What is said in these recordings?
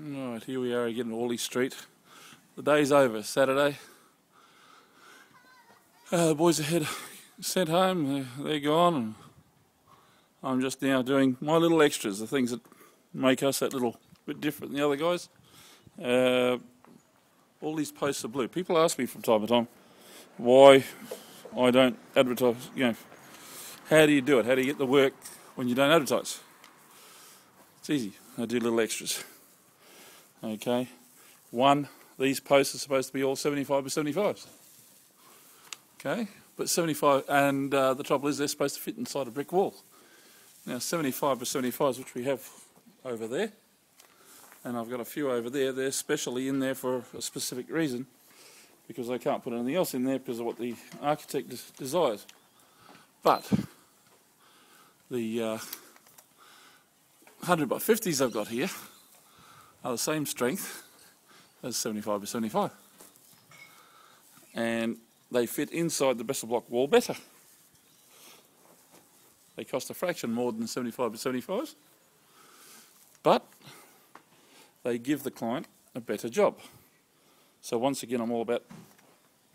Right, here we are again at Orleigh Street. The day's over, Saturday. The boys are sent home, they're gone, and I'm just now doing my little extras, the things that make us that little bit different than the other guys. All these posts are blue. People ask me from time to time why I don't advertise, how do you do it? How do you get the work when you don't advertise? It's easy. I do little extras. Okay. One, these posts are supposed to be all 75 by 75s. Okay, but 75, and the trouble is they're supposed to fit inside a brick wall. Now 75 by 75s, which we have over there, and I've got a few over there, they're specially in there for a specific reason, because I can't put anything else in there because of what the architect desires. But the 100 by 50s I've got here are the same strength as 75 by 75, and they fit inside the Bessel block wall better. They cost a fraction more than 75 by 75s, but they give the client a better job. So once again, I'm all about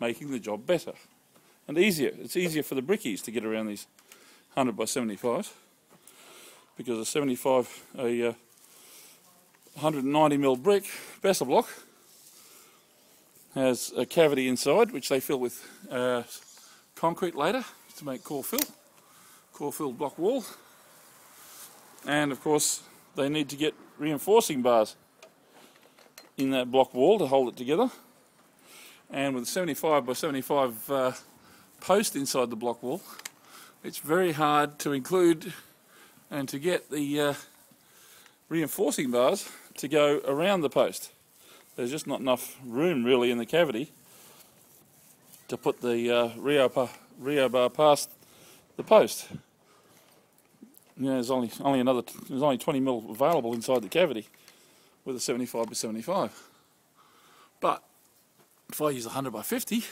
making the job better and easier. It's easier for the brickies to get around these 100 by 75s, because a 190mm brick Bessel block has a cavity inside which they fill with concrete later to make core fill block wall, and of course they need to get reinforcing bars in that block wall to hold it together, and with a 75 by 75 post inside the block wall, it's very hard to include and to get the reinforcing bars to go around the post. There's just not enough room really in the cavity to put the Rio bar past the post. There's only 20mm available inside the cavity with a 75 by 75. But if I use a 100 by 50,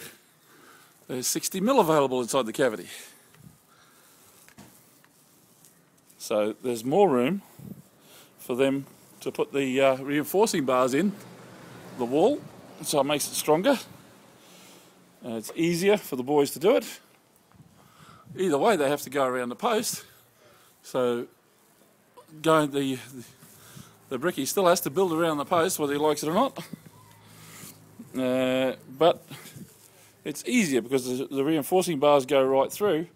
there's 60mm available inside the cavity. So there's more room for them to put the reinforcing bars in the wall, so it makes it stronger, and it's easier for the boys to do it. Either way, they have to go around the post, so the brickie still has to build around the post whether he likes it or not, but it's easier because the reinforcing bars go right through.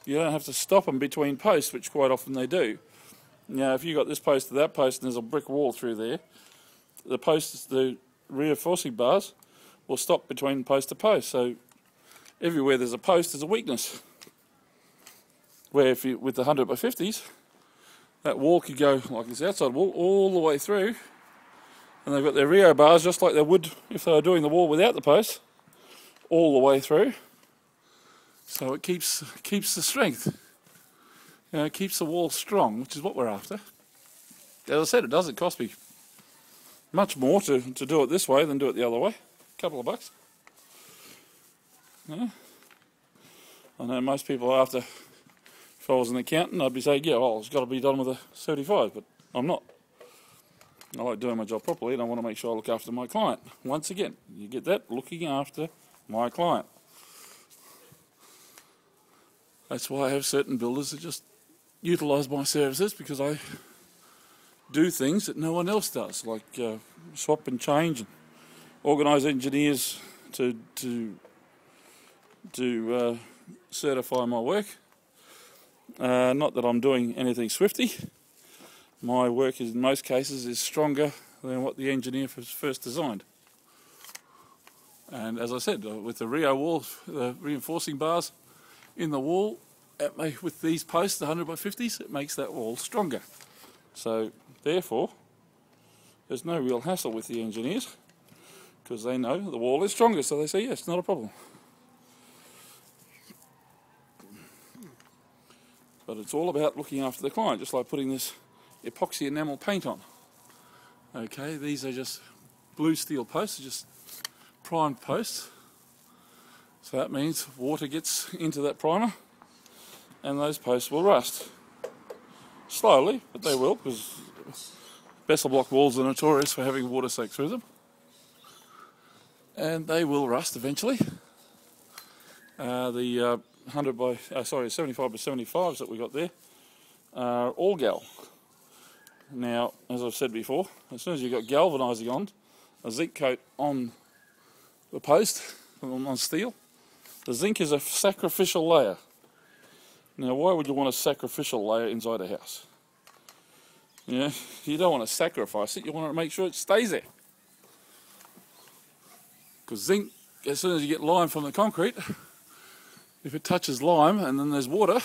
You don't have to stop them between posts, which quite often they do. Now, if you got this post to that post and there's a brick wall through there, the reinforcing bars will stop between post to post. So everywhere there's a post, there's a weakness. Where if you, with the 100 by 50s, that wall could go, like this outside wall, all the way through, and they've got their Rio bars just like they would if they were doing the wall without the post, all the way through. So it keeps the strength. It keeps the wall strong, which is what we're after. As I said, it doesn't cost me much more to do it this way than do it the other way. A couple of bucks. Yeah. I know most people after, if I was an accountant, I'd be saying, yeah, well, it's got to be done with a 75, but I'm not. I like doing my job properly, and I want to make sure I look after my client. Once again, you get that, looking after my client. That's why I have certain builders that just utilise my services, because I do things that no one else does, like swap and change and organise engineers to certify my work. Not that I'm doing anything swifty. My work in most cases is stronger than what the engineer first designed. And as I said, with the Rio wall, the reinforcing bars in the wall, with these posts, the 100 by 50s, it makes that wall stronger. So therefore, there's no real hassle with the engineers, because they know the wall is stronger, so they say yes, not a problem. But it's all about looking after the client, just like putting this epoxy enamel paint on. Okay, these are just blue steel posts, just primed posts. So that means water gets into that primer and those posts will rust. Slowly, but they will, because Vessel block walls are notorious for having water soak through them, and they will rust eventually. The 75 by 75s that we got there are all gal. Now, as I've said before, as soon as you've got galvanising on, a zinc coat on the post, on steel, the zinc is a sacrificial layer. Now, why would you want a sacrificial layer inside a house? You don't want to sacrifice it, you want to make sure it stays there. Because zinc, as soon as you get lime from the concrete, if it touches lime and then there's water,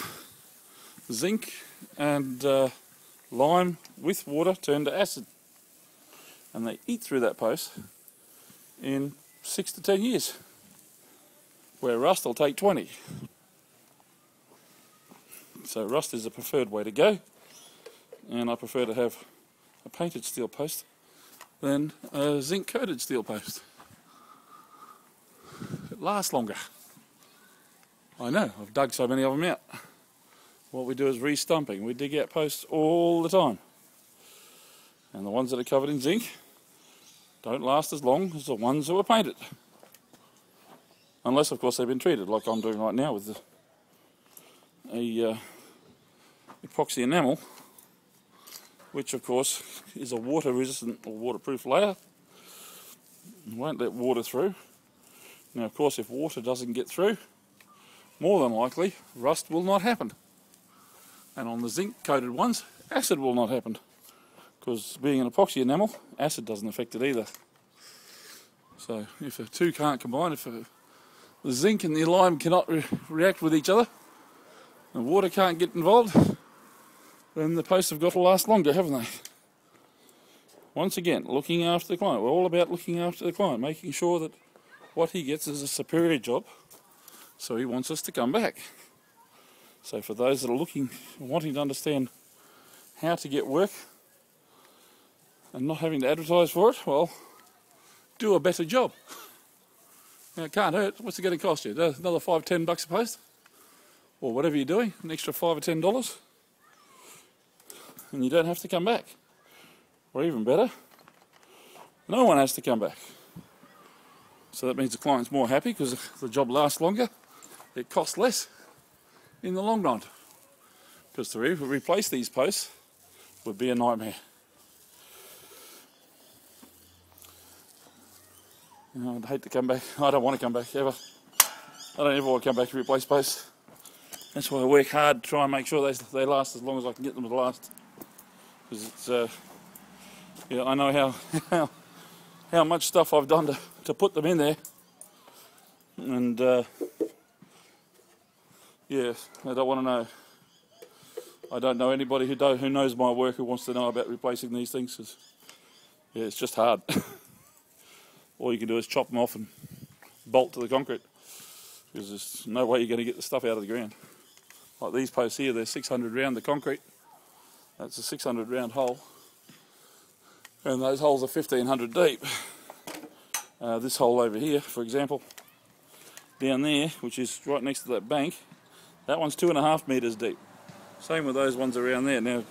zinc and lime with water turn to acid. And they eat through that post in 6 to 10 years, where rust will take 20. So rust is the preferred way to go, and I prefer to have a painted steel post than a zinc coated steel post. It lasts longer. I know, I've dug so many of them out. What we do is re-stumping. We dig out posts all the time. And the ones that are covered in zinc don't last as long as the ones that were painted. Unless, of course, they've been treated, like I'm doing right now with a epoxy enamel, which, of course, is a water-resistant or waterproof layer. It won't let water through. Now, of course, if water doesn't get through, more than likely, rust will not happen. And on the zinc-coated ones, acid will not happen. Because being an epoxy enamel, acid doesn't affect it either. So if the two can't combine, if the zinc and the lime cannot react with each other, and water can't get involved, then the posts have got to last longer, haven't they? Once again, looking after the client. We're all about looking after the client, making sure that what he gets is a superior job, so he wants us to come back. So for those that are wanting to understand how to get work and not having to advertise for it, well, do a better job. Now, it can't hurt. What's it going to cost you? Another $5-10 a post? Or whatever you're doing, an extra $5 or $10, and you don't have to come back. Or even better, no one has to come back. So that means the client's more happy because the job lasts longer. It costs less in the long run. Because to replace these posts would be a nightmare. I'd hate to come back. I don't want to come back ever. I don't ever want to come back to replace posts. That's why I work hard to try and make sure they last as long as I can get them to last. Because it's, I know how much stuff I've done to put them in there. And I don't want to know. I don't know anybody who knows my work who wants to know about replacing these things. 'Cause, it's just hard. All you can do is chop them off and bolt to the concrete, because there's no way you're going to get the stuff out of the ground. Like these posts here, they're 600 round the concrete. That's a 600 round hole, and those holes are 1500 deep. This hole over here, for example, down there, which is right next to that bank, that one's 2.5 metres deep. Same with those ones around there. Now,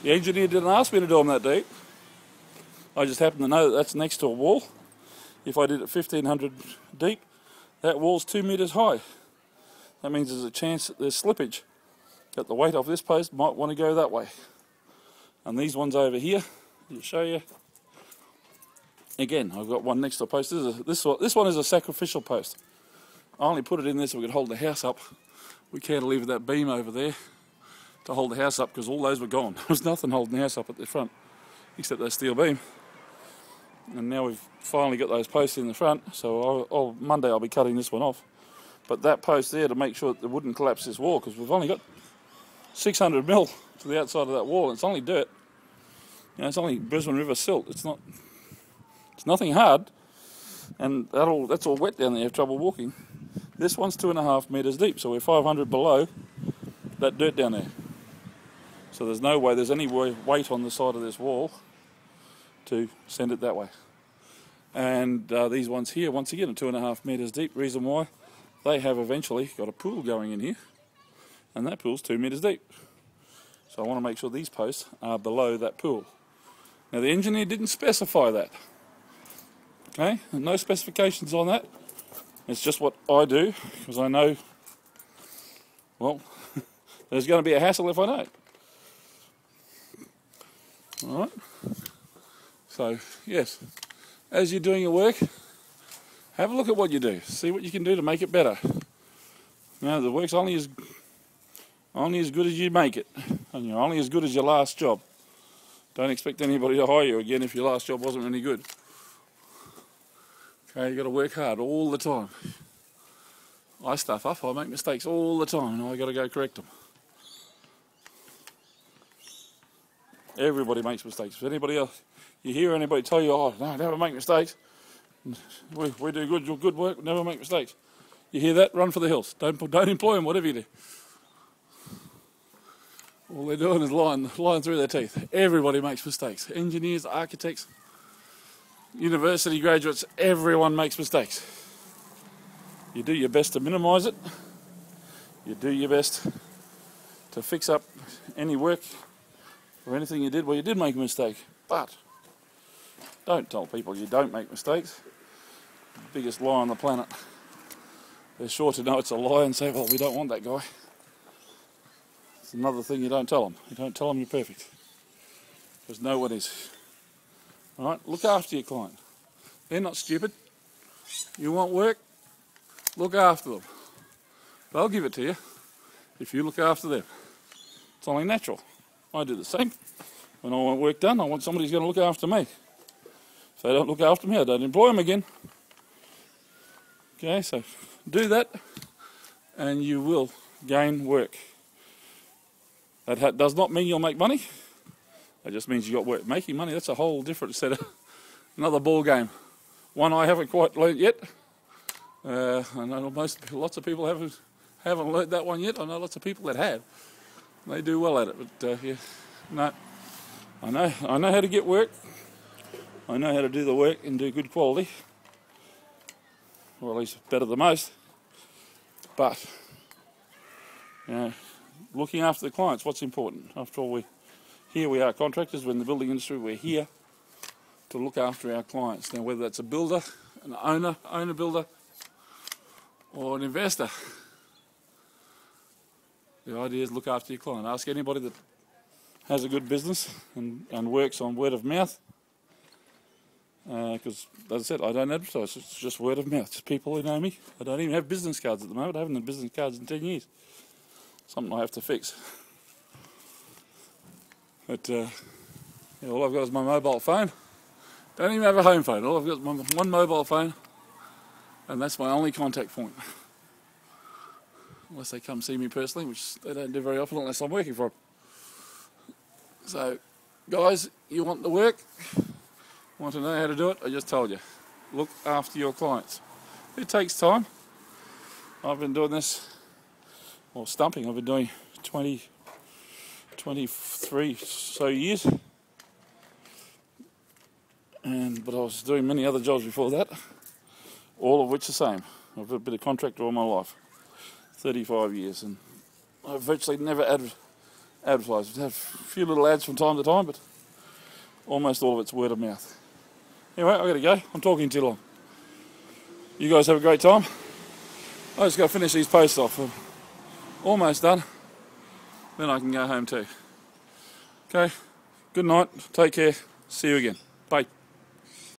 the engineer didn't ask me to do them that deep. I just happen to know that that's next to a wall. If I did it 1500 deep, that wall's 2 metres high. That means there's a chance that there's slippage, that the weight of this post might want to go that way. And these ones over here, I'll show you. Again, I've got one next to a post. This one is a sacrificial post. I only put it in there so we could hold the house up. We cantilevered that beam over there to hold the house up because all those were gone. There was nothing holding the house up at the front except that steel beam. And now we've finally got those posts in the front, so Monday I'll be cutting this one off. But that post there to make sure that it wouldn't collapse this wall, because we've only got 600 mil to the outside of that wall, and it's only dirt. It's only Brisbane River silt. It's nothing hard, and that's all wet down there. You have trouble walking. This one's 2.5 metres deep, so we're 500 below that dirt down there. So there's no way there's any weight on the side of this wall to send it that way. And these ones here, once again, are 2.5 metres deep. Reason why, they have eventually got a pool going in here, and that pool's 2 metres deep. So I want to make sure these posts are below that pool. Now the engineer didn't specify that. Okay, no specifications on that. It's just what I do, because I know, well, there's going to be a hassle if I don't. Alright, so yes, as you're doing your work, have a look at what you do, see what you can do to make it better. Now the work's only as good as you make it, and you're only as good as your last job. Don't expect anybody to hire you again if your last job wasn't any good. Okay, you've got to work hard all the time. I stuff up, I make mistakes all the time, and I've got to go correct them. Everybody makes mistakes. If anybody else, you hear anybody tell you, oh, no, never make mistakes. We do good work, never make mistakes. You hear that? Run for the hills. Don't employ them, whatever you do. All they're doing is lying through their teeth. Everybody makes mistakes. Engineers, architects, university graduates, everyone makes mistakes. You do your best to minimise it. You do your best to fix up any work or anything you did where you did make a mistake. But don't tell people you don't make mistakes. The biggest lie on the planet. They're sure to know it's a lie and say, well, we don't want that guy. It's another thing you don't tell them. You don't tell them you're perfect, because no one is. Alright, look after your client. They're not stupid. You want work? Look after them. They'll give it to you if you look after them. It's only natural. I do the same. When I want work done, I want somebody who's going to look after me. If they don't look after me, I don't employ them again. Okay, so do that and you will gain work. That does not mean you'll make money. That just means you've got work. Making money, that's a whole different set of, another ball game. One I haven't quite learnt yet. I know lots of people haven't learnt that one yet. I know lots of people that have. They do well at it, but yeah, no. I know how to get work. I know how to do the work and do good quality, or at least better than most. But you know, looking after the clients, what's important? After all, here we are contractors. We're in the building industry. We're here to look after our clients. Now, whether that's a builder, an owner builder, or an investor, the idea is look after your client. Ask anybody that has a good business and works on word of mouth. Because, as I said, I don't advertise. It's just word of mouth. Just people who know me. I don't even have business cards at the moment. I haven't had business cards in 10 years. Something I have to fix. But yeah, all I've got is my mobile phone. Don't even have a home phone. All I've got is one mobile phone, and that's my only contact point. Unless they come see me personally, which they don't do very often unless I'm working for them. So, guys, you want the work? Want to know how to do it? I just told you. Look after your clients. It takes time. I've been doing this, or stumping, I've been doing 23 so years. But I was doing many other jobs before that, all of which are the same. I've been a contractor all my life, 35 years, and I've virtually never advertised. I've had a few little ads from time to time, but almost all of it's word of mouth. Anyway, I've got to go. I'm talking too long. You guys have a great time. I just got to finish these posts off. I'm almost done. Then I can go home too. Okay, good night. Take care. See you again. Bye.